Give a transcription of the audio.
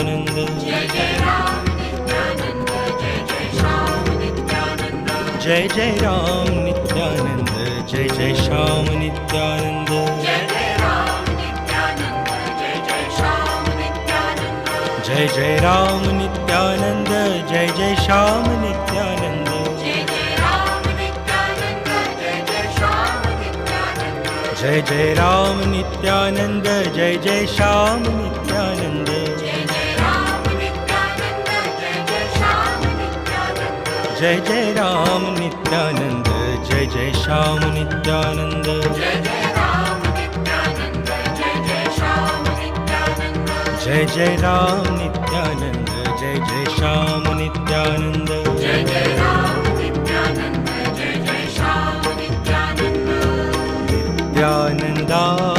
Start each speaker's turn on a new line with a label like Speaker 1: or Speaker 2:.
Speaker 1: Nityanand,
Speaker 2: Jai Jai Ram Nityanand, Jai Jai Shyam Nityanand,
Speaker 1: Jai Jai Ram Nityanand, Jai Jai Shyam Nityanand,
Speaker 2: Jai Jai Ram Nityanand, Jai Jai Shyam Nityanand,
Speaker 1: Jai Jai Ram Nityanand, Jai Jai Shyam Nityanand,
Speaker 2: Jai Jai Ram Nityanand, Jai Jai Shyam Nityanand,
Speaker 1: Jai Jai Ram Nityanand, Jai Jai Shyam Nityanand,
Speaker 2: Jai Jai Ram Nityanand, Jai Jai Shyam Nityanand,
Speaker 1: Jai Jai Ram Nityanand, Jai Jai Shyam Nityanand,
Speaker 2: Jai Jai Ram Nityanand, Jai Jai Shyam Nityanand,
Speaker 1: Jai Jai Ram Nityanand, Jai Jai Shyam Nityanand,
Speaker 2: Jai Jai Ram Nityanand, Jai Jai Shyam Nityanand,
Speaker 1: Nityananda